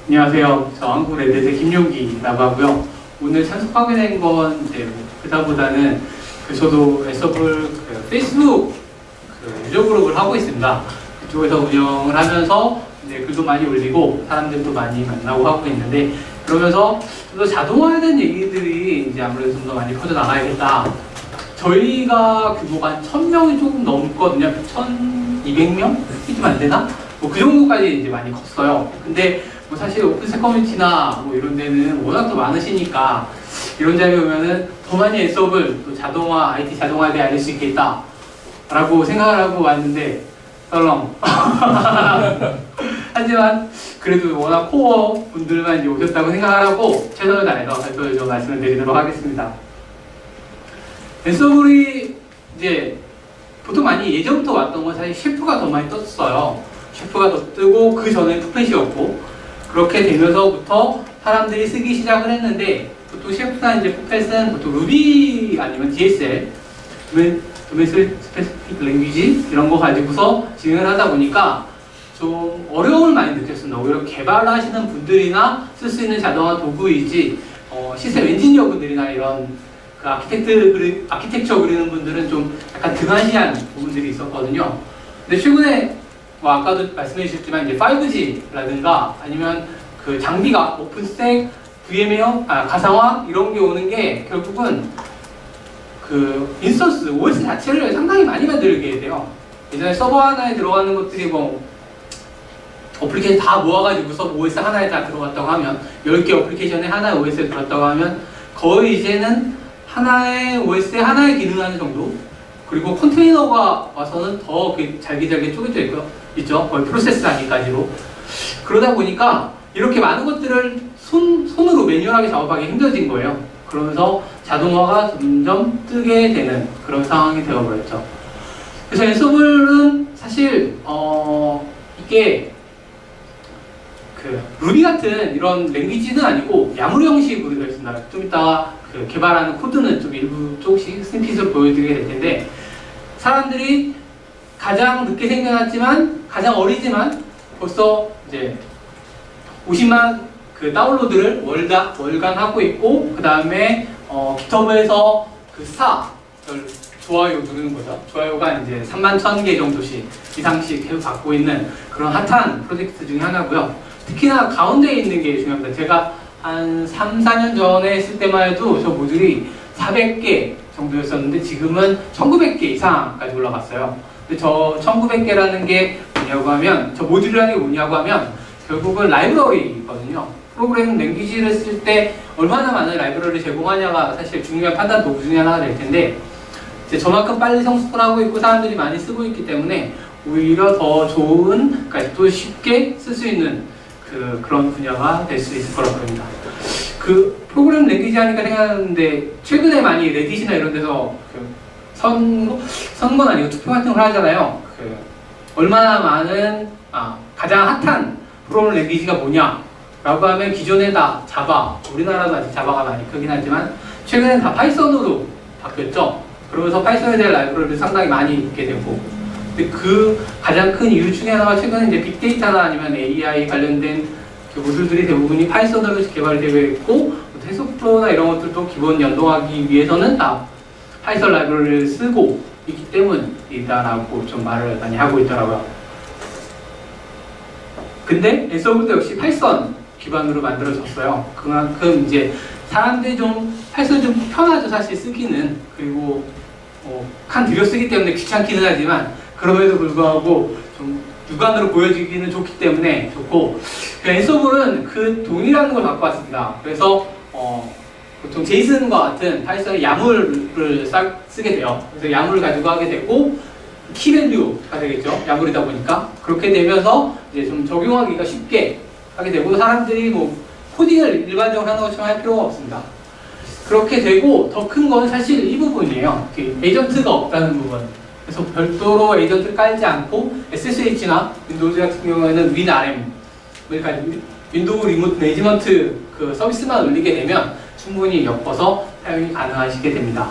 안녕하세요. 저 한국 레드의 김용기라고 하고요. 오늘 참석하게 된 건 이제 그다보다는 저도 애서블 페이스북 유저 그룹을 하고 있습니다. 그쪽에서 운영을 하면서 이제 글도 많이 올리고 사람들도 많이 만나고 하고 있는데, 그러면서 좀 더 자동화에 대한 얘기들이 이제 아무래도 좀 더 많이 퍼져 나가야겠다. 저희가 규모가 한 1000명이 조금 넘거든요. 1200명? 좀 안 되나? 뭐 그 정도까지 이제 많이 컸어요. 근데 뭐 사실 오픈스택 커뮤니티나 뭐 이런 데는 워낙 더 많으시니까 이런 자리에 오면은 더 많이 애서블 또 자동화, IT 자동화에 대해 알릴 수 있겠다 라고 생각을 하고 왔는데 썰렁. 하지만 그래도 워낙 코어 분들만 이제 오셨다고 생각을 하고 최선을 다해서 발표를 좀 말씀을 드리도록 하겠습니다. 애서블이 이제 보통 많이 예전부터 왔던 건 사실 셰프가 더 많이 떴어요. 셰프가 더 뜨고 그 전에 푸펫이었고, 그렇게 되면서부터 사람들이 쓰기 시작을 했는데, 보통 셰프나 이제 푸펫은 보통 루비 아니면 DSL, 도메인 스페시픽 랭귀지 이런 거 가지고서 진행을 하다 보니까 좀 어려움을 많이 느꼈습니다. 오히려 개발하시는 분들이나 쓸 수 있는 자동화 도구이지 시스템 엔지니어 분들이나 이런 그 아키텍처 그리는 분들은 좀 약간 등한시한 부분들이 있었거든요. 근데 최근에 뭐 아까도 말씀해 주셨지만 이제 5G라든가 아니면 그 장비가 오픈스택, VM웨어, 가상화 이런 게 오는 게 결국은 그 인스턴스 OS 자체를 상당히 많이 만들게 돼요. 예전에 서버 하나에 들어가는 것들이 뭐 어플리케이션 다 모아가지고서 OS 하나에 다 들어갔다고 하면 10개 어플리케이션에 하나의 OS에 들어갔다고 하면 거의 이제는 하나의 OS에 하나의 기능하는 정도, 그리고 컨테이너가 와서는 더 잘게 쪼개져 있죠. 거의 프로세스 단위까지로. 그러다 보니까 이렇게 많은 것들을 손으로 매뉴얼하게 작업하기 힘들어진 거예요. 그러면서 자동화가 점점 뜨게 되는 그런 상황이 되어버렸죠. 그래서 애서블은 사실 이게 그 루비 같은 이런 랭귀지는 아니고 야물 형식으로 되어 있습니다. 좀 이따 그 개발하는 코드는 좀 일부 조금씩 스니핏으로 보여드리게 될 텐데, 사람들이 가장 늦게 생겨났지만 가장 어리지만 벌써 이제 50만 그 다운로드를 월간 하고 있고, 그 다음에 깃허브에서 그 좋아요 누르는 거죠. 좋아요가 이제 31,000개 정도씩 이상씩 계속 받고 있는 그런 핫한 프로젝트 중에 하나고요. 특히나 가운데에 있는 게 중요합니다. 제가 한 3, 4년 전에 했을 때만 해도 저 모듈이 400개 정도였었는데 지금은 1900개 이상까지 올라갔어요. 근데 저 1900개라는 게 뭐냐고 하면, 저 모듈이라는 게 뭐냐고 하면 결국은 라이브러리거든요. 프로그래밍 랭귀지를 쓸 때 얼마나 많은 라이브러리를 제공하냐가 사실 중요한 판단 도구 중에 하나가 될 텐데, 이제 저만큼 빨리 성숙을 하고 있고 사람들이 많이 쓰고 있기 때문에 오히려 더 좋은, 그러니까 또 쉽게 쓸 수 있는 그런 분야가 될 수 있을 거라고 봅니다. 그 프로그래밍 랭귀지 하니까 생각하는데, 최근에 많이 레딧이나 이런 데서 선거는 아니고 투표 같은 걸 하잖아요. 얼마나 많은 가장 핫한 프로그래밍 랭귀지가 뭐냐 라고 하면 기존에 다 자바, 우리나라도 아직 자바가 많이 크긴 하지만 최근엔 다 파이썬으로 바뀌었죠. 그러면서 파이썬에 대한 라이브러리를 상당히 많이 있게 되고, 근데 그 가장 큰 이유 중에 하나가 최근에 이제 빅데이터나 아니면 AI 관련된 그 모듈들이 대부분이 파이썬으로 개발되고 있고, 테스프로나 이런 것들도 기본 연동하기 위해서는 다 파이썬 라이브러리를 쓰고 있기 때문이다라고 좀 말을 많이 하고 있더라고요. 근데 애서블도 역시 파이썬 기반으로 만들어졌어요. 그만큼 이제 사람들이 좀 파이썬이 좀 편하죠, 사실 쓰기는. 그리고 칸 들여 쓰기 때문에 귀찮기는 하지만 그럼에도 불구하고 좀 육안으로 보여지기는 좋기 때문에 좋고, 애서블은 그 동일한 걸 갖고 왔습니다. 그래서 보통 제이슨과 같은 파이썬의 야물을 쓰게 돼요. 그래서 야물을 가지고 하게 되고 키밸류가 되겠죠. 야물이다 보니까. 그렇게 되면서 이제 좀 적용하기가 쉽게 하게 되고, 사람들이 뭐 코딩을 일반적으로 하는 것처럼 할 필요가 없습니다. 그렇게 되고 더 큰 건 사실 이 부분이에요. 에이전트가 없다는 부분. 그래서 별도로 에이전트를 깔지 않고 SSH나 윈도우즈 같은 경우에는 윈RM, 그러니까 윈도우 리모트 매니지먼트 그 서비스만 올리게 되면 충분히 엮어서 사용이 가능하시게 됩니다.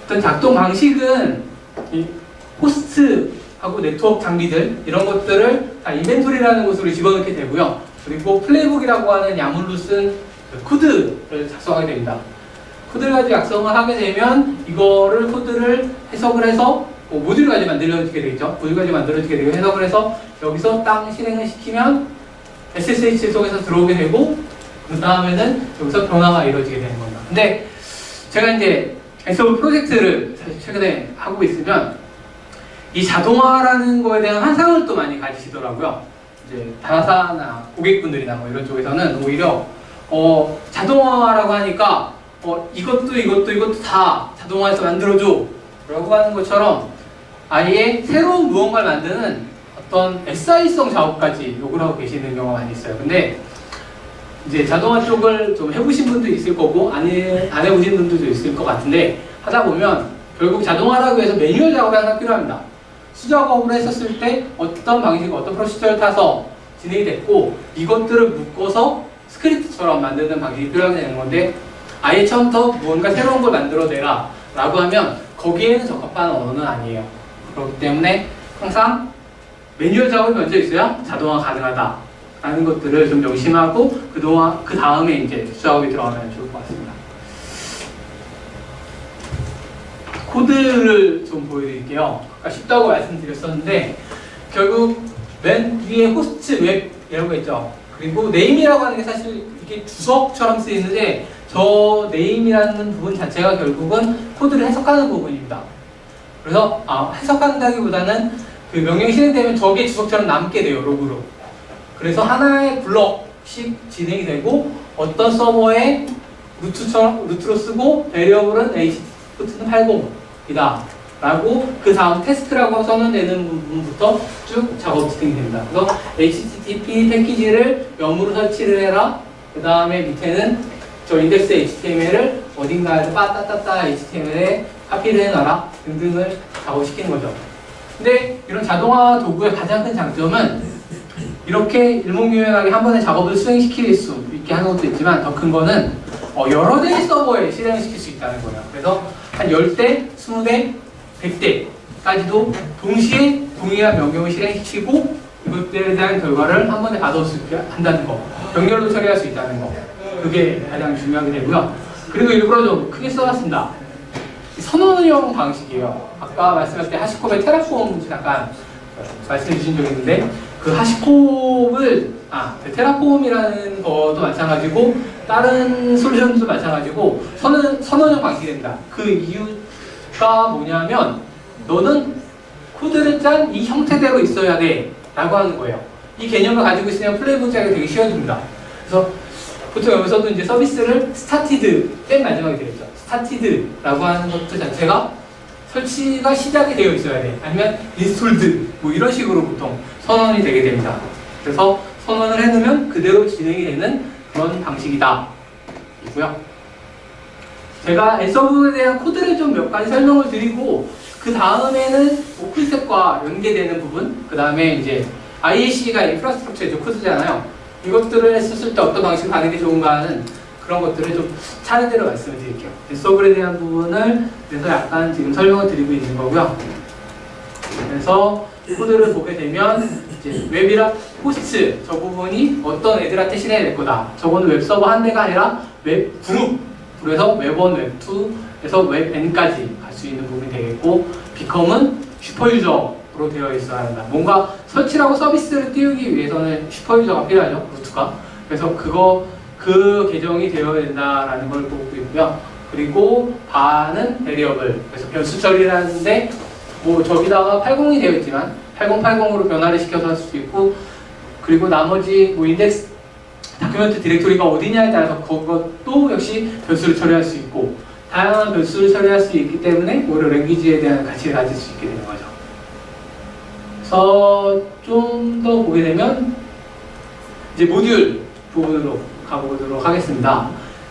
어떤 작동 방식은 이 호스트 하고 네트워크 장비들 이런 것들을 다 인벤토리라는 곳으로 집어넣게 되고요. 그리고 플레이북이라고 하는 야물로 쓴 코드를 작성하게 됩니다. 코드를 가지고 작성을 하게 되면 이거를 코드를 해석을 해서 모듈까지 만들어지게 되겠죠. 모듈까지 만들어지게 되고 해석을 해서 여기서 딱 실행을 시키면 SSH 속에서 들어오게 되고 그 다음에는 여기서 변화가 이루어지게 되는 겁니다. 근데 제가 이제 SOV 프로젝트를 사실 최근에 하고 있으면 이 자동화라는 거에 대한 환상을 또 많이 가지시더라고요. 이제 다사나 고객분들이나 뭐 이런 쪽에서는 오히려 자동화라고 하니까 이것도 다 자동화해서 만들어줘 라고 하는 것처럼 아예 새로운 무언가를 만드는 어떤 SI성 작업까지 요구를 하고 계시는 경우가 많이 있어요. 근데 이제 자동화 쪽을 좀 해보신 분도 있을 거고 안 해보신 분들도 있을 것 같은데 하다 보면 결국 자동화라고 해서 매뉴얼 작업이 항상 필요합니다. 수작업을 했었을 때 어떤 방식, 어떤 프로시저를 타서 진행이 됐고 이것들을 묶어서 스크립트처럼 만드는 방식이 필요하게 되는 건데 아예 처음부터 무언가 새로운 걸 만들어내라 라고 하면 거기에는 적합한 언어는 아니에요. 그렇기 때문에 항상 매뉴얼 작업이 먼저 있어야 자동화 가능하다 라는 것들을 좀 명심하고 그 다음에 이제 수작업이 들어가면 좋을 것 같습니다. 코드를 좀 보여드릴게요. 아까 쉽다고 말씀드렸었는데 결국 맨 위에 호스트 웹이라고 거 있죠. 그리고 네임이라고 하는 게 사실 이게 주석처럼 쓰이는데 저 네임이라는 부분 자체가 결국은 코드를 해석하는 부분입니다. 그래서 해석한다기보다는 그 명령이 실행되면 저게 주석처럼 남게 돼요. 로그로. 그래서 하나의 블럭씩 진행이 되고 어떤 서버에 루트로 쓰고 베리어블은 HTTP는 80이다 라고 그 다음 테스트라고 선언되는 부분부터 쭉 작업이 진행됩니다. 그래서 HTTP 패키지를 염으로 설치를 해라. 그 다음에 밑에는 저 인덱스 HTML을 어딘가에서 빠따따따 HTML에 카피를 해놔라 등등을 작업시키는 거죠. 근데 이런 자동화 도구의 가장 큰 장점은 이렇게 일목요연하게 한 번에 작업을 수행시킬 수 있게 하는 것도 있지만 더 큰 거는 여러 대의 서버에 실행을 시킬 수 있다는 거예요. 그래서 한 10대, 20대, 100대까지도 동시에 동일한 명령을 실행시키고 이것들에 대한 결과를 한 번에 받아올 수 있게 한다는 거. 병렬로 처리할 수 있다는 거. 그게 가장 중요하게 되고요. 그리고 일부러 좀 크게 써놨습니다. 선언형 방식이에요. 아까 말씀하실 때 하시콥의 테라폼 잠깐 말씀해 주신 적이 있는데 그 하시콥을 테라폼이라는 것도 마찬가지고 다른 솔루션도 마찬가지고 선언형 방식이 됩니다. 그 이유가 뭐냐면 너는 코드를 짠 이 형태대로 있어야 돼 라고 하는 거예요. 이 개념을 가지고 있으면 플레이북 짜기 되게 쉬워집니다. 그래서 보통 여기서도 이제 서비스를 스타티드 맨 마지막에 되겠죠. 스타티드라고 하는 것도 자체가 설치가 시작이 되어 있어야 돼. 아니면 인스톨드 뭐 이런 식으로 보통 선언이 되게 됩니다. 그래서 선언을 해놓으면 그대로 진행이 되는 그런 방식이다. 이고요. 제가 SOV에 대한 코드를 좀 몇 가지 설명을 드리고 그 다음에는 오픈스텝과 연계되는 부분, 그 다음에 이제 IAC가 인프라스트럭처의 코드잖아요. 이것들을 했었을 때 어떤 방식으로 가는 게 좋은가 하는 그런 것들을 좀 차례대로 말씀을 드릴게요. SOV에 대한 부분을 그래서 약간 지금 설명을 드리고 있는 거고요. 그래서 코드를 보게 되면 이제 웹이랑 호스트 저 부분이 어떤 애들한테 실행될 거다. 저거는 웹서버 한 대가 아니라 웹 그룹에서 웹1, 웹2에서 웹n까지 갈 수 있는 부분이 되겠고 비컴은 슈퍼유저로 되어 있어야 한다. 뭔가 설치라고 서비스를 띄우기 위해서는 슈퍼유저가 필요하죠. 루트가. 그래서 그 계정이 되어야 된다라는 걸 보고 있고요. 그리고 바는 베리어블. 그래서 변수 처리라는데 뭐 저기다가 80이 되어 있지만 8080으로 변화를 시켜서 할 수도 있고 그리고 나머지 뭐 인덱스 다큐멘트 디렉토리가 어디냐에 따라서 그것도 역시 변수를 처리할 수 있고 다양한 변수를 처리할 수 있기 때문에 오히려 랭귀지에 대한 가치를 가질 수 있게 되는 거죠. 그래서 좀 더 보게 되면 이제 모듈 부분으로 가보도록 하겠습니다.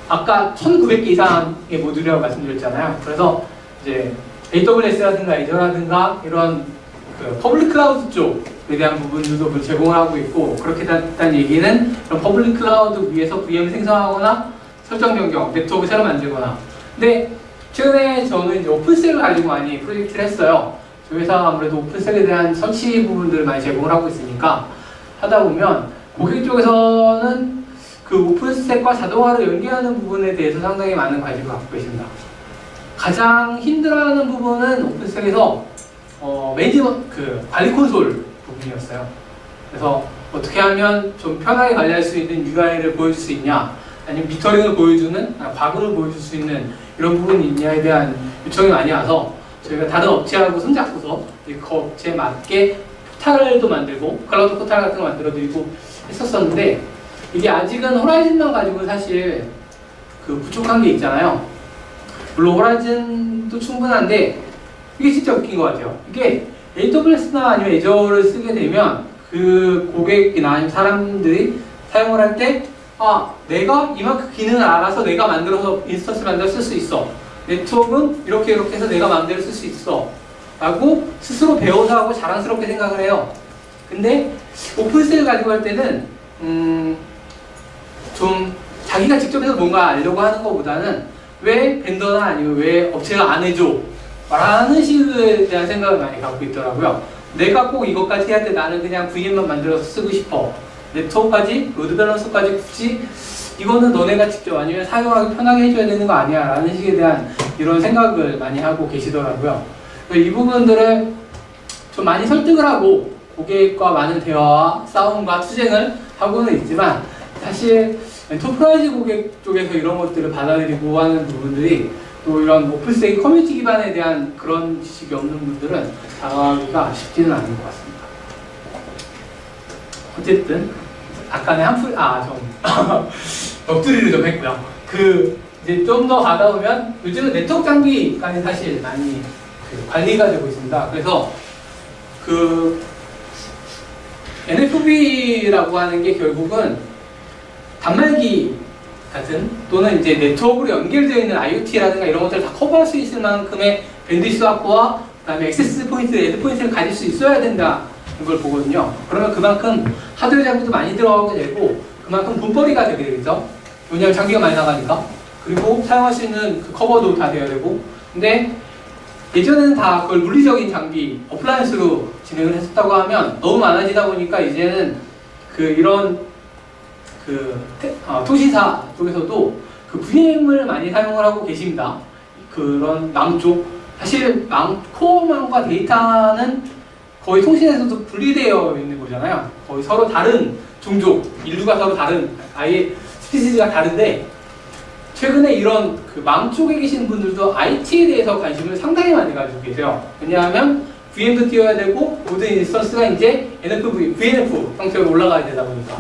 아까 1900개 이상의 모듈이라고 말씀드렸잖아요. 그래서 이제 AWS라든가 애저라든가 이런 그 퍼블릭 클라우드 쪽에 대한 부분들도 제공을 하고 있고 그렇게 됐다는 얘기는 그런 퍼블릭 클라우드 위에서 VM 생성하거나 설정 변경, 네트워크 새로 만들거나 근데 최근에 저는 이제 오픈셀을 가지고 많이 프로젝트를 했어요. 저희 회사가 아무래도 오픈스택에 대한 설치 부분들을 많이 제공을 하고 있으니까 하다 보면 고객 쪽에서는 그 오픈스택과 자동화를 연계하는 부분에 대해서 상당히 많은 관심을 갖고 계십니다. 가장 힘들어하는 부분은 오픈스택에서 그 관리 콘솔 부분이었어요. 그래서 어떻게 하면 좀 편하게 관리할 수 있는 UI를 보여줄 수 있냐, 아니면 미터링을 보여주는, 과금을 보여줄 수 있는 이런 부분이 있냐에 대한 요청이 많이 와서 저희가 다른 업체하고 손잡고서 그 업체에 맞게 포탈도 만들고 클라우드 포탈 같은 거 만들어드리고 했었었는데, 이게 아직은 호라이즌만 가지고는 사실 그 부족한 게 있잖아요. 물론 호라이즌도 충분한데 이게 진짜 웃긴 것 같아요. 이게 AWS나 아니면 애저를 쓰게 되면 그 고객이나 아니면 사람들이 사용을 할 때 내가 이만큼 기능을 알아서 내가 만들어서 인스턴스 만들어 쓸 수 있어. 네트워크는 이렇게 해서 내가 마음대로 쓸 수 있어. 라고 스스로 배워서 하고 자랑스럽게 생각을 해요. 근데 오픈스택을 가지고 할 때는 좀 자기가 직접 해서 뭔가 알려고 하는 것보다는 왜 벤더나 아니면 왜 업체가 안 해줘? 라는 식에 대한 생각을 많이 갖고 있더라고요. 내가 꼭 이것까지 해야 돼. 나는 그냥 VM만 만들어서 쓰고 싶어. 네트워크까지, 로드 밸런서까지 굳이 이거는 너네가 직접 아니면 사용하기 편하게 해줘야 되는 거 아니야 라는 식에 대한 이런 생각을 많이 하고 계시더라고요. 이 부분들을 좀 많이 설득을 하고 고객과 많은 대화와 싸움과 투쟁을 하고는 있지만, 사실 엔터프라이즈 고객 쪽에서 이런 것들을 받아들이고 하는 부분들이 또 이런 오픈스택 커뮤니티 기반에 대한 그런 지식이 없는 분들은 다가가기가 쉽지는 않은 것 같습니다. 어쨌든 아까는 엎드리를 좀 했고요. 이제 좀 더 가다 보면 요즘은 네트워크 장비까지 사실 많이 관리가 되고 있습니다. 그래서 NFV라고 하는 게 결국은 단말기 같은 또는 이제 네트워크로 연결되어 있는 IoT라든가 이런 것들을 다 커버할 수 있을 만큼의 밴드위스 확보와 그다음에 액세스 포인트, 애드 포인트를 가질 수 있어야 된다는 걸 보거든요. 그러면 그만큼 하드웨어 장비도 많이 들어가게 되고 그만큼 돈벌이가 되게 되겠죠. 왜냐하면 장비가 많이 나가니까. 그리고 사용할 수 있는 그 커버도 다 돼야 되고. 근데 예전에는 다 그걸 물리적인 장비, 어플라이언스로 진행을 했었다고 하면 너무 많아지다 보니까 이제는 통신사 쪽에서도 그 VM을 많이 사용을 하고 계십니다. 그런 망 쪽. 사실 코어망과 데이터는 거의 통신에서도 분리되어 있는 거잖아요. 거의 서로 다른 종족, 인류가 서로 다른, 아예 스피시즈가 다른데, 최근에 이런 망 쪽에 계신 분들도 IT에 대해서 관심을 상당히 많이 가지고 계세요. 왜냐하면 VM도 띄워야 되고 모든 인스턴스가 이제 VNF 형태로 올라가야 되다 보니까,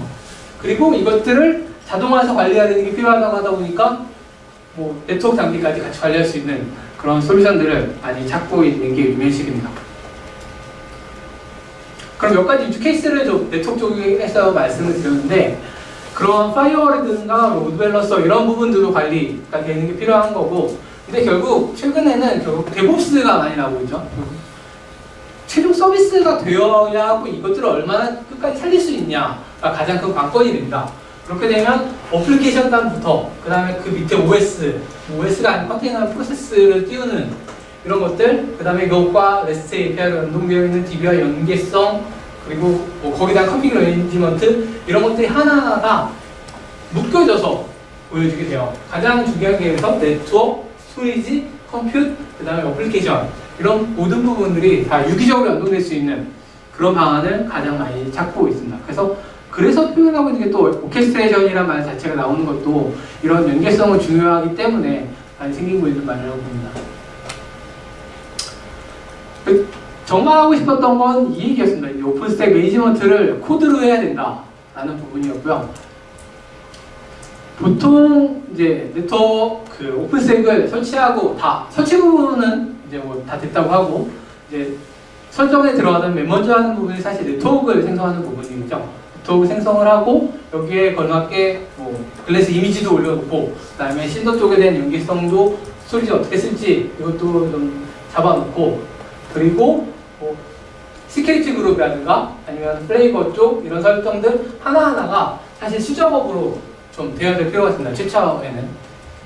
그리고 이것들을 자동화해서 관리하는 게 필요하다고 하다 보니까 네트워크 장비까지 같이 관리할 수 있는 그런 솔루션들을 많이 찾고 있는 게 요즘 현실입니다. 그럼 몇 가지 유즈 케이스를 좀 네트워크 쪽에서 말씀을 드렸는데, 그런 파이어월이든가 로드 밸런서 이런 부분들도 관리가 되는 게 필요한 거고, 근데 결국 최근에는 데브옵스가 많이 나오고 있죠. 최종 서비스가 되어야 하고 이것들을 얼마나 끝까지 살릴 수 있냐가 가장 큰 관건이 됩니다. 그렇게 되면 어플리케이션단부터 그 다음에 그 밑에 OS가 아닌 컨테이너 프로세스를 띄우는 이런 것들, 그 다음에 이것과 REST API로 연동되어 있는 DB와 연계성, 그리고 거기다 컨피그 어레인지먼트, 이런 것들이 하나하나가 묶여져서 보여지게 돼요. 가장 중요한 게 여기서 네트워크, 스토리지, 컴퓨트, 그 다음에 어플리케이션, 이런 모든 부분들이 다 유기적으로 연동될 수 있는 그런 방안을 가장 많이 찾고 있습니다. 그래서 표현하고 있는 게 또 오케스트레이션이라는 말 자체가 나오는 것도 이런 연계성은 중요하기 때문에 많이 생긴 분들이 많으라고 봅니다. 정하고 싶었던 건 이 얘기였습니다. 이 오픈스택 매니지먼트를 코드로 해야 된다라는 부분이었고요. 보통 이제 네트워크 오픈스택을 설치하고 설치 부분은 이제 다 됐다고 하고, 이제 설정에 들어가던 맨 먼저 하는 부분이 사실 네트워크를 생성하는 부분이죠. 네트워크 생성을 하고 여기에 걸맞게 글래스 이미지도 올려놓고, 그다음에 신도 쪽에 대한 연계성도 스토리지 어떻게 쓸지 이것도 좀 잡아놓고, 그리고 시큐리티 그룹이라든가 아니면 플레이버 쪽 이런 설정들 하나하나가 사실 수작업으로 좀 되어야 될 필요가 있습니다. 최초에는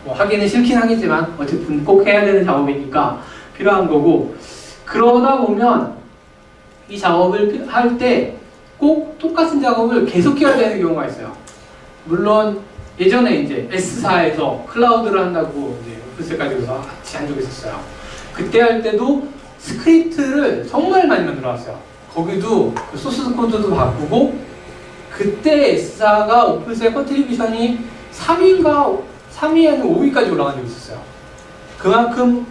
하기는 싫긴 하겠지만 어쨌든 꼭 해야 되는 작업이니까 필요한 거고, 그러다 보면 이 작업을 할 때 꼭 똑같은 작업을 계속해야 되는 경우가 있어요. 물론 예전에 이제 S사에서 클라우드를 한다고 이제 오픈스택 가지고서 같이 한 적이 있었어요. 그때 할 때도 스크립트를 정말 많이 만들어왔어요. 거기도 그 소스 코드도 바꾸고, 그때 S사가 오픈스택 컨트리뷰션이 3위인가 3위 아니면 5위까지 올라간 적이 있었어요. 그만큼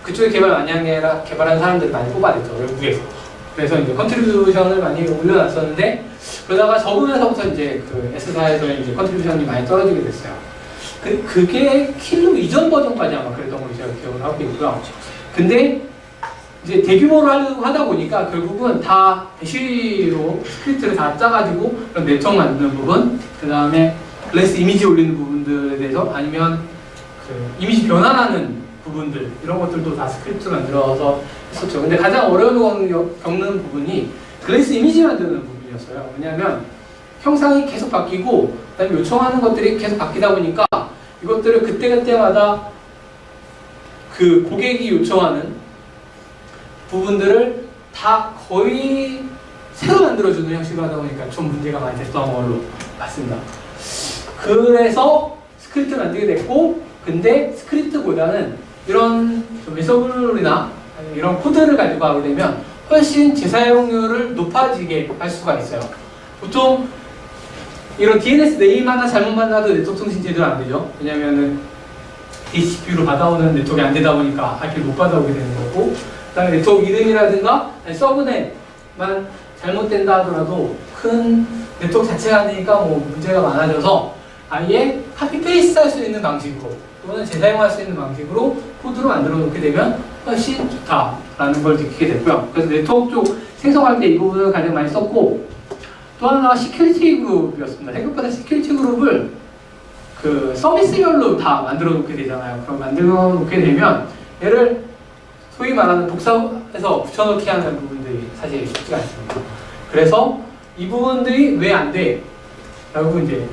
그쪽에 개발 많이 한 게 아니라 개발한 사람들을 많이 뽑아냈죠, 외국에서. 그래서 이제 컨트리뷰션을 많이 올려놨었는데, 그러다가 적으면서부터 이제 그 S사에서 이제 컨트리뷰션이 많이 떨어지게 됐어요. 그게 킬로 이전 버전까지 아마 그랬던 걸로 제가 기억을 하고 있고요. 근데 이제 대규모로 하려고 하다 보니까 결국은 다 배시로 스크립트를 다 짜가지고 그런 네트워크 만드는 부분, 그 다음에 글래스 이미지 올리는 부분들에 대해서, 아니면 그 이미지 변환하는 부분들, 이런 것들도 다 스크립트로 만들어서 했었죠. 근데 가장 어려움을 겪는 부분이 글래스 이미지 만드는 부분이었어요. 왜냐하면 형상이 계속 바뀌고, 그다음에 요청하는 것들이 계속 바뀌다 보니까 이것들을 그때그때마다 그 고객이 요청하는 부분들을 다 거의 새로 만들어주는 형식으로 하다 보니까 좀 문제가 많이 됐던 걸로 봤습니다. 그래서 스크립트를 만들게 됐고, 근데 스크립트보다는 이런 좀 SW나 이런 코드를 가지고 하게 되면 훨씬 재사용률을 높아지게 할 수가 있어요. 보통 이런 DNS 네임 하나 잘못 만나도 네트워크 통신 제대로 안 되죠. 왜냐면은 DHCP로 받아오는 네트워크가 안 되다 보니까 IP를 못 받아오게 되는 거고, 그 다음에 네트워크 이름이라든가 서브넷만 잘못된다 하더라도 큰 네트워크 자체가 안 되니까 뭐 문제가 많아져서 아예 카피 페이스트 할 수 있는 방식으로 또는 재사용할 수 있는 방식으로 코드로 만들어 놓게 되면 훨씬 좋다라는 걸 느끼게 됐고요. 그래서 네트워크 쪽 생성할 때 이 부분을 가장 많이 썼고, 또 하나가 시큐리티 그룹이었습니다. 생각보다 시큐리티 그룹을 그 서비스별로 다 만들어 놓게 되잖아요. 그럼 만들어 놓게 되면 얘를 소위 말하는 복사해서 붙여넣기 하는 부분들이 사실 쉽지가 않습니다. 그래서 이 부분들이 왜 안 돼? 라고 이제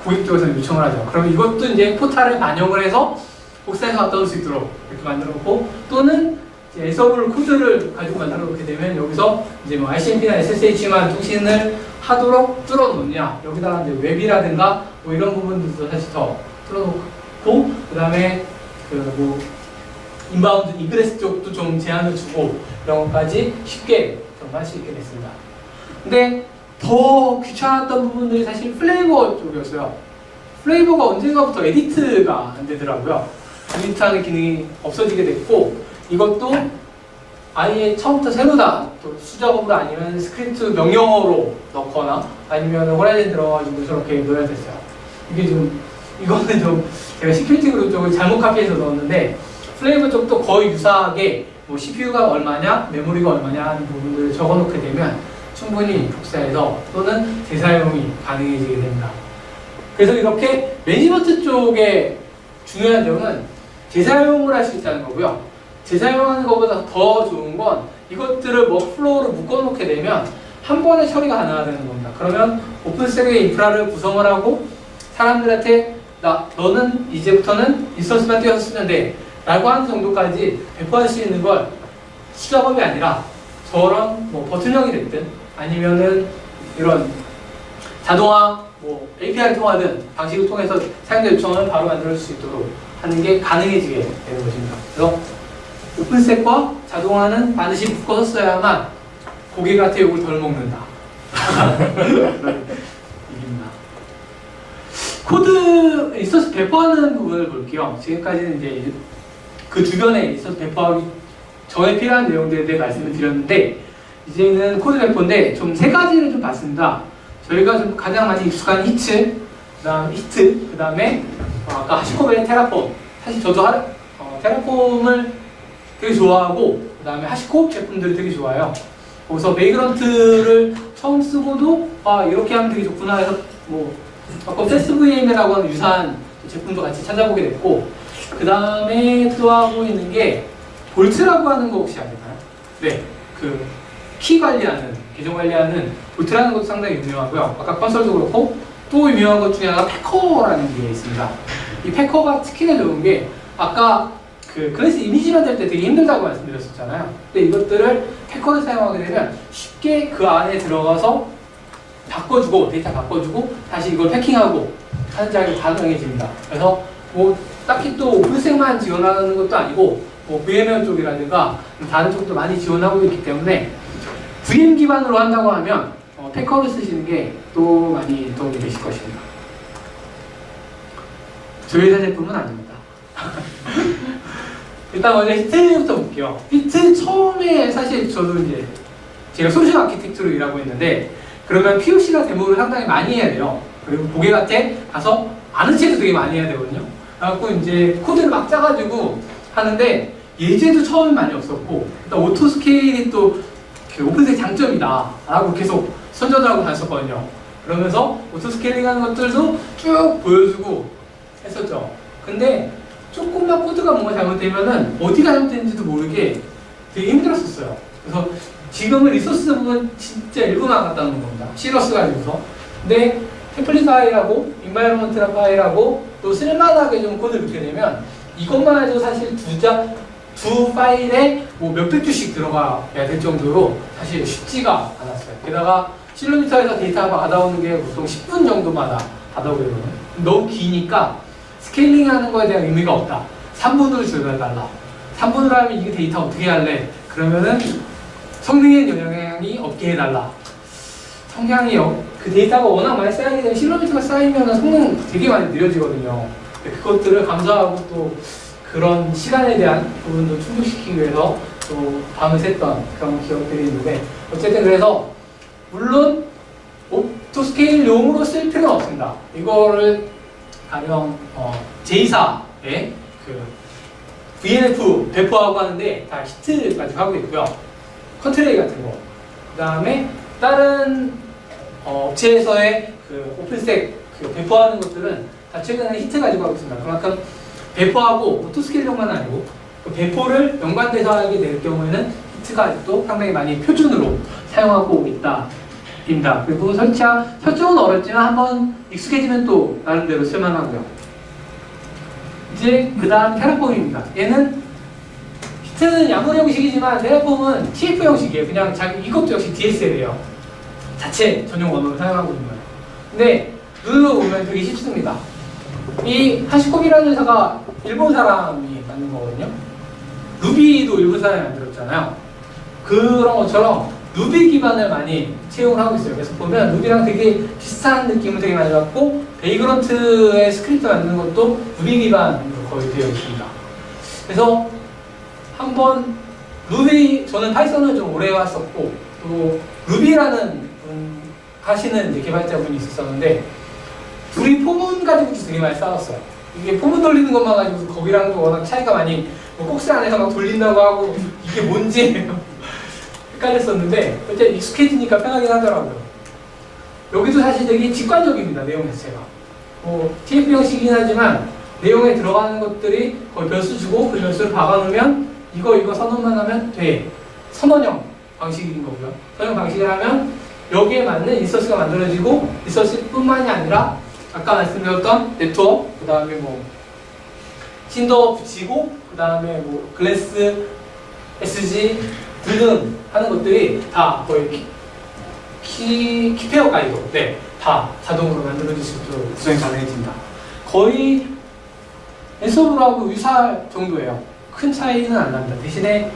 고객 쪽에서 요청을 하죠. 그럼 이것도 이제 포탈에 반영을 해서 복사해서 갖다 놓을 수 있도록 이렇게 만들어 놓고, 또는 SW 코드를 가지고 만들어 놓게 되면 여기서 이제 뭐 ICMP나 SSH만 통신을 하도록 뚫어 놓냐, 여기다가 이제 웹이라든가 뭐 이런 부분들도 사실 더 뚫어 놓고, 그 다음에 그 뭐 인바운드 이그레스 쪽도 좀 제한을 주고 이런 것까지 쉽게 좀 할 수 있게 됐습니다. 근데 더 귀찮았던 부분들이 사실 플레이버 쪽이었어요. 플레이버가 언젠가부터 에디트가 안 되더라고요. 에디트하는 기능이 없어지게 됐고, 이것도 아예 처음부터 새로 다 수작업으로 아니면 스크립트 명령어로 넣거나 아니면 호라이즌 들어가지고 저렇게 넣어야 됐어요. 이게 좀, 이거는 좀 제가 시큐리티 그룹 쪽을 잘못 카피해서 넣었는데, 플레이버 쪽도 거의 유사하게 뭐 CPU가 얼마냐, 메모리가 얼마냐 하는 부분들을 적어 놓게 되면 충분히 복사해서 또는 재사용이 가능해지게 됩니다. 그래서 이렇게 매니지먼트 쪽에 중요한 점은 재사용을 할 수 있다는 거고요. 재사용하는 것보다 더 좋은 건 이것들을 워크플로우로 묶어놓게 되면 한 번에 처리가 가능하다는 겁니다. 그러면 오픈스택의 인프라를 구성을 하고 사람들한테 너는 이제부터는 인스턴스만 띄워서 쓰면 돼 라고 하는 정도까지 배포할 수 있는 걸 수작업이 아니라 저런 뭐 버튼형이 됐든 아니면은 이런 자동화 뭐 API를 통하든 방식을 통해서 사용자 요청을 바로 만들 수 있도록 하는 게 가능해지게 되는 것입니다. 그래서 오픈스택과 자동화는 반드시 묶어서 써야만 고객한테 욕을 덜 먹는다. 얘기입니다. 코드 인스턴스 배포하는 부분을 볼게요. 지금까지는 이제 그 주변에 인스턴스 배포하기 전에 필요한 내용들에 대해 말씀을 드렸는데, 이제는 코드 배포인데 좀 세 가지를 좀 봤습니다. 저희가 좀 가장 많이 익숙한 히트, 그 다음에 아까 하시콤의 테라폼. 사실 저도 테라폼을 되게 좋아하고, 그 다음에 하시콤 제품들을 되게 좋아해요. 거기서 베이그런트를 처음 쓰고도 이렇게 하면 되게 좋구나 해서 뭐 아까 패스VM이라고 하는 유사한 제품도 같이 찾아보게 됐고, 그 다음에 또 하고 있는 게 볼트라고 하는 거 혹시 아시나요? 네, 그 키 관리하는, 계정 관리하는 볼트라는 것도 상당히 유명하고요. 아까 컨설도 그렇고 또 유명한 것 중에 하나가 패커라는 게 있습니다. 이 패커가 특히나 좋은 게, 아까 그 클래스 이미지만 될 때 되게 힘들다고 말씀드렸었잖아요. 근데 이것들을 패커를 사용하게 되면 쉽게 그 안에 들어가서 바꿔주고 데이터 바꿔주고 다시 이걸 패킹하고 하는 작업이 가능해집니다. 그래서 뭐 딱히 또 오픈스택만 지원하는 것도 아니고 뭐 VMware 쪽이라든가 다른 쪽도 많이 지원하고 있기 때문에 VM 기반으로 한다고 하면 패커를 쓰시는 게 또 많이 도움이 되실 것입니다. 저희 회사 제품은 아닙니다. 일단 먼저 히트부터 볼게요. 히트 처음에 사실 저도 이제 제가 솔루션 아키텍처로 일하고 있는데 그러면 POC가 데모를 상당히 많이 해야 돼요. 그리고 고객한테 가서 아는 체도 되게 많이 해야 되거든요. 그래갖고 이제 코드를 막 짜가지고 하는데 예제도 처음엔 많이 없었고 일단 오토 스케일이 또 오픈스택 장점이다 라고 계속 선전을 하고 다녔었거든요. 그러면서 오토 스케일링 하는 것들도 쭉 보여주고 했었죠. 근데 조금만 코드가 뭔가 잘못되면은 어디가 잘못됐는지도 모르게 되게 힘들었었어요. 그래서 지금은 리소스 부분 진짜 일부만 갖다 놓은 겁니다. 시러스 가지고서. 근데 템플릿 파일하고 인바이러먼트나 파일하고 또 쓸만하게 좀 코드를 넣게 되면 이것만 해도 사실 두 파일에 뭐 몇백 주씩 들어가야 될 정도로 사실 쉽지가 않았어요. 게다가 실로미터에서 데이터가 받아오는 게 보통 10분 정도마다 받아오거든요. 너무 기니까 스케일링 하는 거에 대한 의미가 없다. 3분으로 줄여달라. 3분으로 하면 이게 데이터 어떻게 할래? 그러면은 성능에 영향이 없게 해달라. 성향이요. 그 데이터가 워낙 많이 쌓이게 되면 실로미터가 쌓이면 성능 되게 많이 느려지거든요. 그것들을 감수하고 또 그런 시간에 대한 부분도 충족시키기 위해서 또 밤을 샜던 그런 기억들이 있는데 어쨌든 그래서 물론 오토스케일용으로 쓸 필요는 없습니다. 이거를 가령 J사의 그 VNF 배포하고 하는데 다 히트까지 하고 있고요. 컨트레이 같은 거. 그 다음에 다른 업체에서의 그 오픈스택 그 배포하는 것들은 다 최근에 히트 가지고 하고 있습니다. 그만큼 배포하고 오토스케일용만 아니고 그 배포를 연관돼서 하게 될 경우에는 히트가 아직도 상당히 많이 표준으로 사용하고 있다. 입니다. 그리고 설정은 어렵지만 한번 익숙해지면 또 나름대로 쓸만하고요. 이제 그 다음 테라폼입니다. 얘는 히트는 야물 형식이지만 테라폼은 TF 형식이에요. 그냥 이것도 역시 DSL이에요. 자체 전용 언어를 사용하고 있는 거예요. 근데 눈으로 보면 되게 쉽습니다. 이 하시콥이라는 회사가 일본 사람이 만든 거거든요. 루비도 일본 사람이 만들었잖아요. 그런 것처럼 루비 기반을 많이 채용을 하고 있어요. 그래서 보면 루비랑 되게 비슷한 느낌을 되게 많이 갖고 베이그런트의 스크립트 만드는 것도 루비 기반으로 거의 되어 있습니다. 그래서 한번 루비, 저는 파이썬을 좀 오래 해왔었고 또 루비라는 하시는 이제 개발자분이 있었는데 둘이 포문 가지고도 되게 많이 싸웠어요. 이게 포문 돌리는 것만 가지고 거기랑도 워낙 차이가 많이 꼭스 안에서 막 돌린다고 하고 이게 뭔지 헷갈렸었는데 어쨌든 익숙해지니까 편하긴 하더라고요. 여기도 사실 되게 직관적입니다. 내용 자체가. TF 형식이긴 하지만 내용에 들어가는 것들이 거의 변수 주고 그 변수를 박아놓으면 이거 선언만 하면 돼. 선언형 방식인 거고요. 선언형 방식을 하면 여기에 맞는 인스턴스가 만들어지고 인스턴스뿐만이 아니라 아까 말씀드렸던 네트워크, 그 다음에 뭐 신더 붙이고 그 다음에 뭐 글래스, SG 등등 하는 것들이 다 거의 키페어 가이드, 네, 다 자동으로 만들어질 수 있도록 구성이 가능해집니다. 거의 엔서브하고 유사할 정도예요. 큰 차이는 안 납니다. 대신에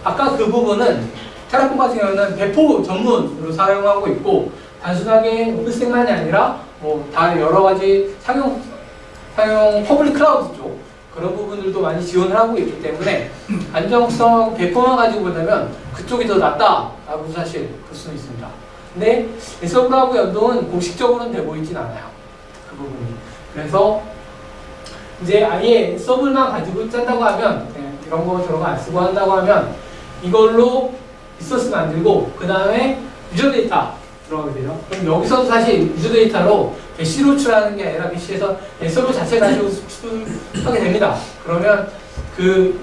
아까 그 부분은 테라폼 같은 경우는 배포 전문으로 사용하고 있고 단순하게 오픈스택만이 아니라 뭐 다 여러 가지 사용 퍼블릭 클라우드 쪽 그런 부분들도 많이 지원을 하고 있기 때문에 안정성 배포만 가지고 본다면 그쪽이 더 낫다라고 사실 볼 수는 있습니다. 근데 서브하고 연동은 공식적으로는 되고 있진 않아요. 그 부분이. 그래서 이제 아예 서브만 가지고 짠다고 하면 이런 거 저런 거 안 쓰고 한다고 하면 이걸로 리소스 만들고 그 다음에 유저 데이터 들어가게 되죠. 그럼 여기서도 사실 유저 데이터로 배시로 출하는 게 아니라 배시에서 서버 자체 가지고 수출하게 됩니다. 그러면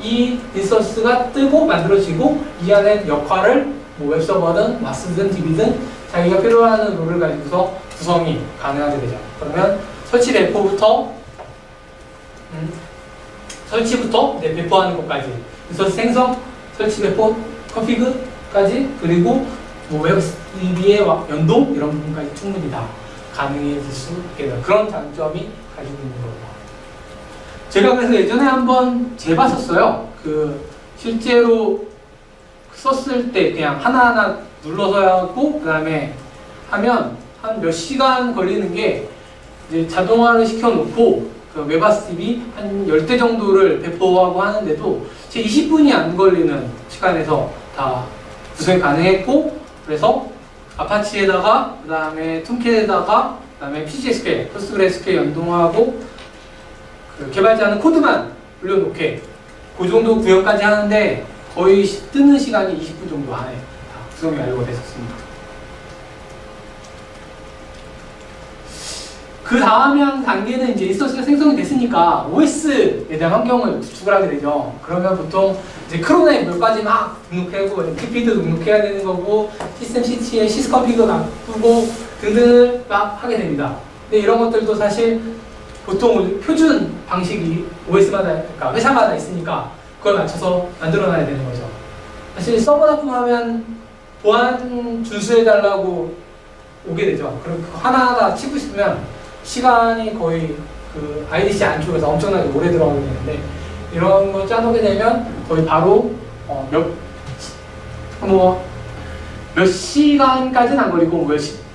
이 인스턴스가 뜨고 만들어지고 이 안에 역할을 뭐 웹서버든 마스든 DB든 자기가 필요로 하는 롤을 가지고서 구성이 가능하게 되죠. 그러면 설치 배포부터 설치부터 이제 배포하는 것까지. 그래서 생성, 설치, 배포, 컨피그까지 그리고 뭐 웹 DB의 연동 이런 부분까지 충분히 다 가능해질 수 있게 돼요. 그런 장점이 가지고 있는 겁니다. 제가 그래서 예전에 한번 재봤었어요. 실제로 썼을 때 그냥 하나하나 눌러서 하고 그 다음에 하면 한 몇 시간 걸리는 게 이제 자동화를 시켜놓고 웹아스DB 한 10대 정도를 배포하고 하는데도 제 20분이 안 걸리는 시간에서 다 구성이 가능했고, 그래서 아파치에다가 그 다음에 툼캣에다가 그 다음에 PGSQL, 포스트그레스QL 연동하고 개발자는 코드만 올려놓게 그 정도 구현까지 하는데 거의 뜨는 시간이 20분 정도 안에 다 구성이 완료가 됐었습니다. 그 다음에 한 단계는 이제 인스턴스가 생성이 됐으니까 OS에 대한 환경을 구축을 하게 되죠. 그러면 보통 이제 크론에 몇 가지 막 등록하고 TP도 등록해야 되는 거고 시스템 CT에 시스컨피그 바꾸고 등등을 막 하게 됩니다. 근데 이런 것들도 사실 보통 표준 방식이 OS마다, 그러니까 회사마다 있으니까 그걸 맞춰서 만들어놔야 되는 거죠. 사실 서버 납품하면 보안 준수해달라고 오게 되죠. 그럼 하나하나 치고 싶으면 시간이 거의 IDC 안쪽에서 엄청나게 오래 들어가게 되는데, 이런 거 짜놓게 되면 거의 바로 몇 시간까지는 안 걸리고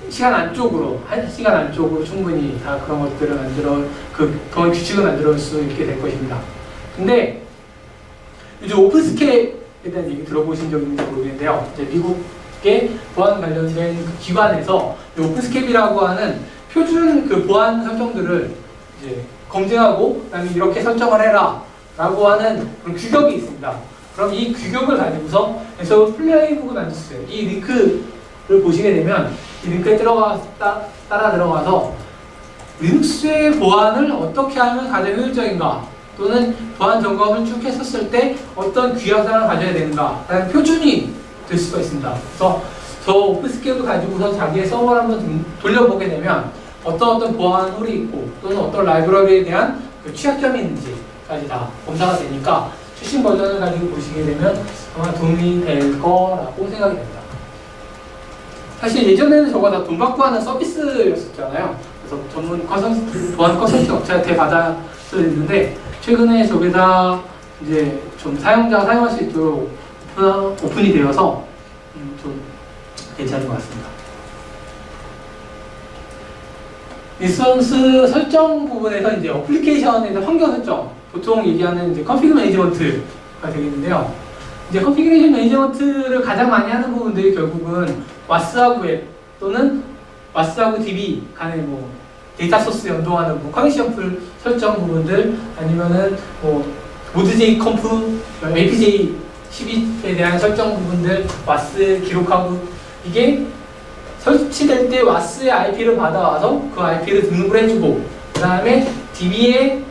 시간 안쪽으로, 1시간 안쪽으로 충분히 다 그런 것들을 그런 규칙을 만들어 수 있게 될 것입니다. 근데 요즘 오픈스케일에 대한 얘기 들어보신 적 있는지 모르겠는데요. 이제 미국의 보안 관련된 기관에서 오픈스케일이라고 하는 표준 보안 설정들을 이제 검증하고 그다음에 이렇게 설정을 해라 라고 하는 그런 규격이 있습니다. 그럼 이 규격을 가지고서 그래서 플레이북을 만들 수 있어요. 이 링크를 보시게 되면 이 링크에 따라 들어가서 리눅스의 보안을 어떻게 하면 가장 효율적인가, 또는 보안 점검을 쭉 했었을 때 어떤 귀화상을 가져야 되는가 라는 표준이 될 수가 있습니다. 그래서 저 오픈스케일을 가지고서 자기의 서버를 한번 돌려보게 되면 어떤 보안 홀이 있고 또는 어떤 라이브러리에 대한 취약점이 있는지까지 다 검사가 되니까 최신 버전을 가지고 보시게 되면 아마 도움이 될 거라고 생각이 됩니다. 사실 예전에는 저거 다 돈 받고 하는 서비스였었잖아요. 그래서 전문 보안 컨설팅 업체한테 받아서 했는데, 최근에 저기다 이제 좀 사용자가 사용할 수 있도록 오픈이 되어서 좀 괜찮은 것 같습니다. 인스턴스 설정 부분에서 이제 어플리케이션에 대한 환경 설정, 보통 얘기하는 이제 컨피그 매니지먼트가 되겠는데요. 이제 컨피그레이션 매니지먼트를 가장 많이 하는 부분들이 결국은 와스하고 웹 또는 와스하고 DB 간의 데이터 소스 연동하는 커넥션 풀 설정 부분들, 아니면은 모드J 컴프, APJ 12에 대한 설정 부분들, 와스 기록하고, 이게 설치될 때 와스의 IP를 받아와서 그 IP를 등록을 해주고, 그 다음에 DB의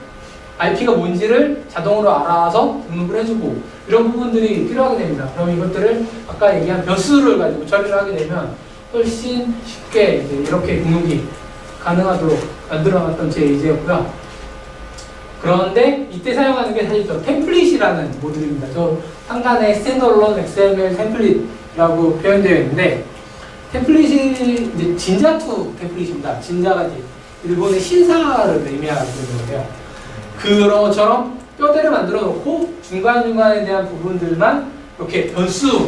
IP가 뭔지를 자동으로 알아서 등록을 해주고, 이런 부분들이 필요하게 됩니다. 그럼 이것들을 아까 얘기한 변수를 가지고 처리를 하게 되면 훨씬 쉽게 이제 이렇게 등록이 가능하도록 만들어놨던 제 예제였고요. 그런데 이때 사용하는 게 사실 저 템플릿이라는 모듈입니다. 저 상단에 스탠더얼론 XML 템플릿이라고 표현되어 있는데, 템플릿이 이제 진자2 템플릿입니다. 진자가 이제 일본의 신사를 의미하는 건데요. 그런 것처럼 뼈대를 만들어 놓고 중간중간에 대한 부분들만 이렇게 변수를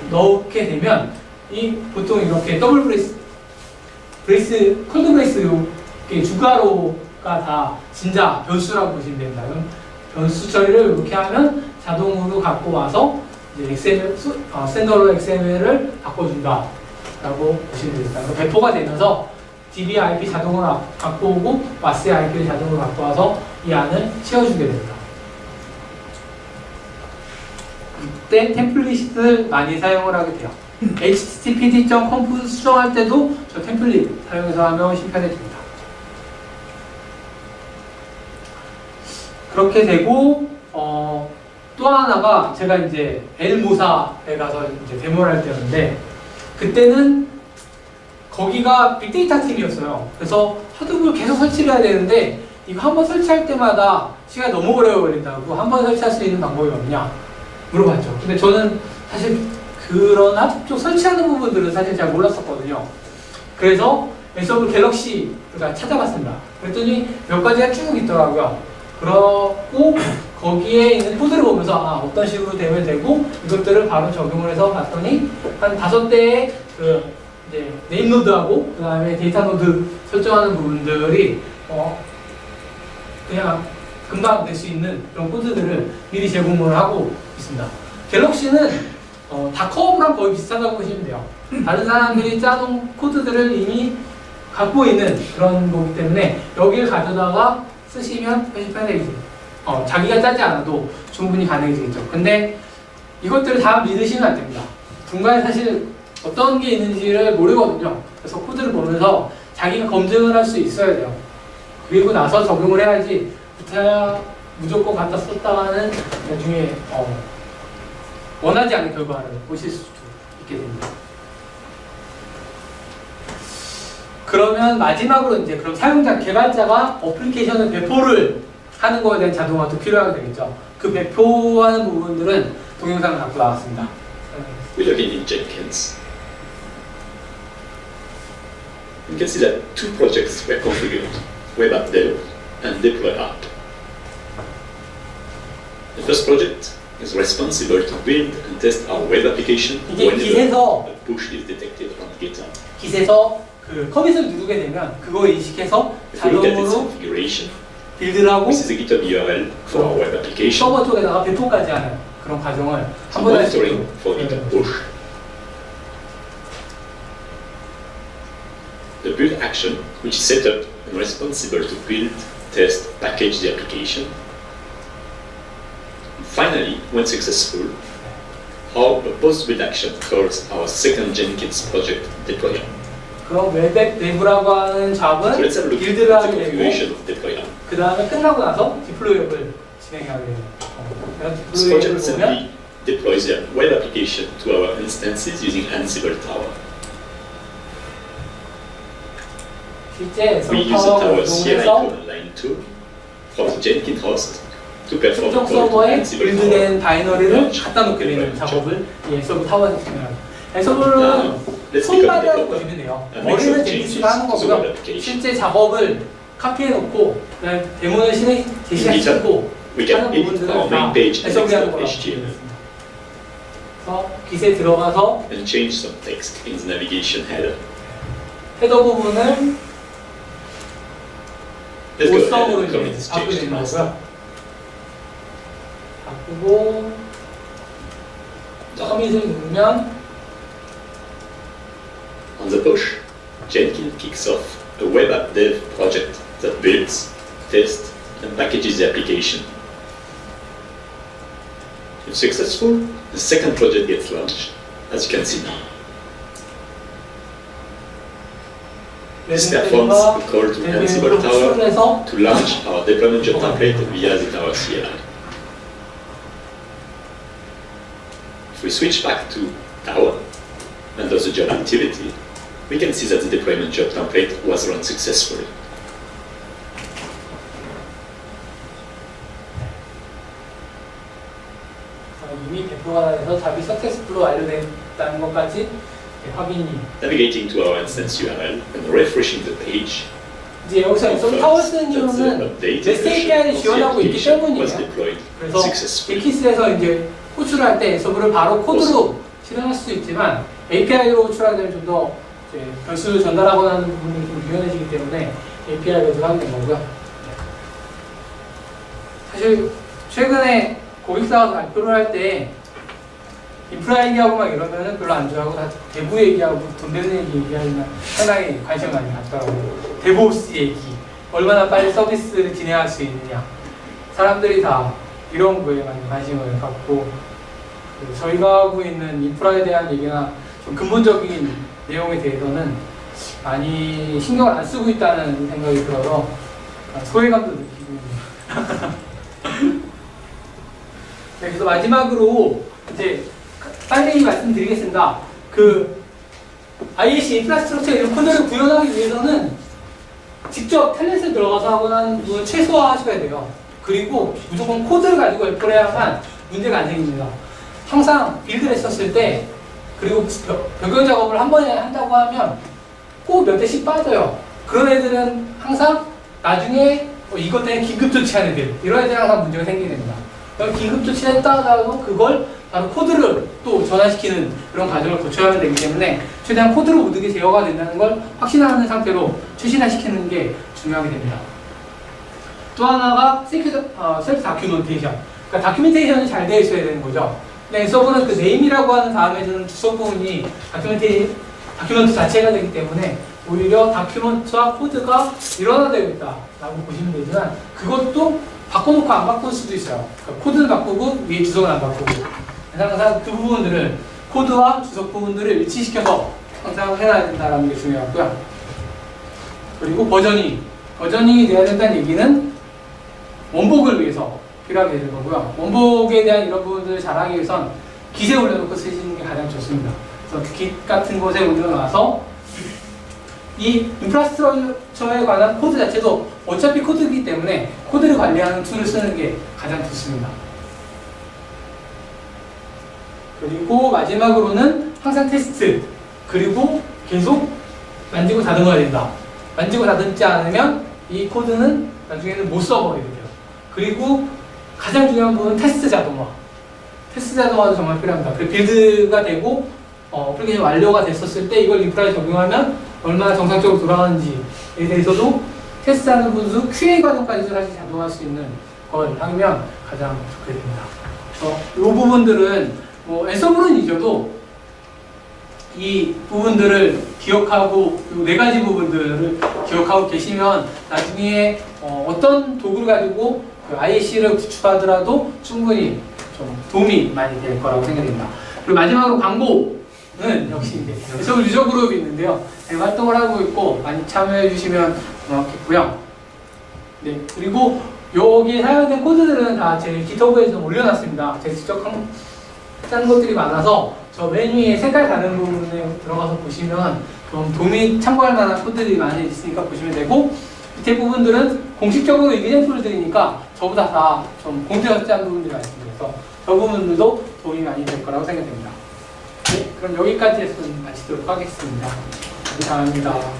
넣게 되면 보통 이렇게 더블 브레이스, 콜드 브레이스 주가로가 다 진자 변수라고 보시면 됩니다. 그럼 변수 처리를 이렇게 하면 자동으로 갖고 와서 이제 XML, 스탠더얼론 XML을 바꿔준다 라고 보시면 됩니다. 배포가 되면서 DB IP 자동으로 갖고 오고 와스의 IP를 자동으로 갖고 와서 이 안을 채워주게 됩니다. 이때 템플릿을 많이 사용을 하게 돼요. httpd.conf 수정할 때도 저 템플릿 사용해서 하면 훨씬 편해집니다. 그렇게 되고 또 하나가 제가 이제 엘모사에 가서 이제 데모를 할 때였는데, 그때는 거기가 빅데이터 팀이었어요. 그래서 하드볼 계속 설치를 해야 되는데 이거 한번 설치할 때마다 시간이 너무 오래 걸린다고 한 번 설치할 수 있는 방법이 없냐 물어봤죠. 근데 저는 사실 그런 한쪽 설치하는 부분들은 사실 잘 몰랐었거든요. 그래서 앤서블 갤럭시가 찾아봤습니다. 그랬더니 몇 가지가 쭉 있더라고요. 그러고 거기에 있는 코드를 보면서 어떤 식으로 되면 되고 이것들을 바로 적용을 해서 봤더니 한 5대의 그 이제 네임 노드하고 그 다음에 데이터 노드 설정하는 부분들이 그냥 금방 될 수 있는 그런 코드들을 미리 제공을 하고 있습니다. 갤럭시는 다커버랑 거의 비슷하다고 보시면 돼요. 다른 사람들이 짜놓은 코드들을 이미 갖고 있는 그런 거기 때문에 여기를 가져다가 쓰시면 훨씬 편해지죠. 자기가 짜지 않아도 충분히 가능해지겠죠. 근데 이것들을 다 믿으시면 안 됩니다. 중간에 사실 어떤 게 있는지를 모르거든요. 그래서 코드를 보면서 자기가 검증을 할 수 있어야 돼요. 그리고 나서 적용을 해야지 무조건 갖다 썼다가는 나중에 원하지 않는 결과를 보실 수 있게 됩니다. 그러면 마지막으로 이제 그럼 사용자, 개발자가 어플리케이션을 배포를 하는 거에 대한 자동화도 필요하게 되겠죠. 그 배포하는 부분들은 동영상을 갖고 나왔습니다. We log in Jenkins. You can see that 2 projects were configured, Web App Dev and Deploy App. The first project is responsible to build and test our web application whenever a push is detected on GitHub. 깃에서 그 커밋을 누르게 되면 그거 인식해서 If we look at its 자동으로 configuration, 빌드를 하고 this is the GitHub URL for our web application. 서버 쪽에다가 배포까지 하는 그런 과정을 So 한 번에 할 수 monitoring 있도록 for GitHub push. The build action, which is set up and responsible to build, test, package the application. And finally, when successful, how a post-build action calls our second Jenkins project deployer. 그럼 웹앱 내부라고 하는 So 잡은 let's have a look at 빌드를 the 하게 되고 configuration of deployer. 그 다음에 끝나고 나서 디플로이업을 진행하게 돼요. 그래서 This 디플로이업을 project 보면 simply deploys the web application to our instances using Ansible Tower. 실제 We use the 서버를 Tower CLI 이용해서 command line tool from the Jenkins host to perform 특정 a call to 서버에 Ansible 빌드된 Tower. 바이너리를 갖다 놓게 되는 작업을 앤서블 타워에서 진행합니다. 앤서블은 Let's 손발이라고 become the 보시면 돼요. and make 머리는 some 제니스가 하는 changes to the web 거고요. application. 실제 작업을 카피해놓고 그냥 데모를 제시하시고 We can 하는 edit 부분들을 our 다 main page and 앤서블이 하는 external 거라고 HTML 보시면 됩니다. 그래서 깃에 들어가서 and change some text in the navigation header. 헤더 부분을 Let's go ahead 오썸으로 and commit this 이제 바꾸게 change to 되는 master. 거고요. 바꾸고 커밋을 누르면 On the push, Jenkins kicks off a web app dev project that builds, tests, and packages the application. If successful, the second project gets launched, as you can see now. This performs a call to Ansible Tower 해서 to launch our deployment job template via the Tower CLI. If we switch back to Tower, under the job activity, we can see that the deployment job template was run successfully. 이미 배포가 돼서 답이 석세스풀로 완료됐다는 것까지 확인이. Navigating to our instance URL and refreshing the page, 이제 여기서 앤서블 타워 쓰는 이유는 REST API를 지원하고 있기 때문이에요. was deployed 그래서 successfully. 엑기스에서 이제 호출을 할 때 앤서블을 바로 코드로 실행할 수 있지만 API로 호출하게 되면 좀 더 변수를 전달하거나 하는 부분이 좀 유연해지기 때문에 API 배수를 하게 된 거고요. 사실 최근에 고객사가 발표를 할 때 인프라 얘기하고 막 이러면은 별로 안 좋아하고 다 대부 얘기하고 돈 되는 얘기하면 상당히 관심 많이 갖더라고요. 데브옵스 얘기, 얼마나 빨리 서비스를 진행할 수 있느냐. 사람들이 다 이런 거에 많이 관심을 갖고 저희가 하고 있는 인프라에 대한 얘기나 좀 근본적인 내용에 대해서는 많이 신경을 안 쓰고 있다는 생각이 들어서 소외감도 느끼고 있네요. 네, 그래서 마지막으로 이제 빨리 말씀드리겠습니다. 그 IAC 인프라스트럭처 이런 코드를 구현하기 위해서는 직접 텔넷에 들어가서 하는 부분 최소화하셔야 돼요. 그리고 무조건 코드를 가지고 애플 해야만 문제가 안 생깁니다. 항상 빌드를 했었을 때 그리고 변경 작업을 한 번에 한다고 하면 꼭 몇 대씩 빠져요. 그런 애들은 항상 나중에 이것 때문에 긴급 조치하는 애들, 이런 애들은 항상 문제가 생기게 됩니다. 긴급 조치를 했다 하더라도 그걸 바로 코드를 또 전환시키는 그런 과정을 거쳐야 되기 때문에 최대한 코드를 모두게 제어가 된다는 걸 확신하는 상태로 최신화시키는 게 중요하게 됩니다. 또 하나가 셀프 다큐멘테이션. 그러니까 다큐멘테이션이 잘 되어 있어야 되는 거죠. 근데 서버는 그 네임이라고 하는 다음에는 주석 부분이 다큐멘트 자체가 되기 때문에 오히려 다큐멘트와 코드가 일원화되어 있다라고 보시면 되지만 그것도 바꿔놓고 안 바꿀 수도 있어요. 그러니까 코드는 바꾸고 위에 주석은 안 바꾸고. 그래서 항상 그 부분들을 코드와 주석 부분들을 일치시켜서 항상 해놔야 된다는 게 중요하고요. 그리고 버저닝이 돼야 된다는 얘기는 원복을 위해서 필요하게 되는 거고요. 원복에 대한 이런 부분들을 잘하기 위해선 깃에 올려놓고 쓰시는 게 가장 좋습니다. 그래서 깃 같은 곳에 올려놔서 이 인프라스트럭처에 관한 코드 자체도 어차피 코드이기 때문에 코드를 관리하는 툴을 쓰는 게 가장 좋습니다. 그리고 마지막으로는 항상 테스트, 그리고 계속 만지고 다듬어야 된다. 만지고 다듬지 않으면 이 코드는 나중에는 못 써버리게 돼요. 그리고 가장 중요한 부분은 테스트 자동화. 테스트 자동화도 정말 필요합니다. 그 빌드가 되고 어플리케이션 완료가 됐었을 때 이걸 인프라에 적용하면 얼마나 정상적으로 돌아가는지에 대해서도 테스트하는 부분도 QA 과정까지도 사실 자동화할 수 있는 걸 하면 가장 좋게 됩니다. 그래서 이 부분들은 앤서블은 잊어도 이 부분들을 기억하고 이 네 가지 부분들을 기억하고 계시면 나중에 어떤 도구를 가지고 그 IAC를 구축하더라도 충분히 좀 도움이 많이 될 거라고 생각됩니다. 그리고 마지막으로 광고는 역시 이제 앤서블 유저 그룹이 있는데요. 활동을 하고 있고 많이 참여해 주시면 고맙겠고요. 네, 그리고 여기 사용된 코드들은 다 제 깃허브에 좀 올려놨습니다. 제가 직접 짠 것들이 많아서 저 맨 위에 색깔 다른 부분에 들어가서 보시면 좀 도움이 참고할 만한 코드들이 많이 있으니까 보시면 되고 밑에 부분들은 공식적으로 이그젠플들이니까 저보다 다 좀 공들여서 짠 부분들이 많습니다. 그래서 저 부분들도 도움이 많이 될 거라고 생각됩니다. 네, 그럼 여기까지 해서 마치도록 하겠습니다. 감사합니다.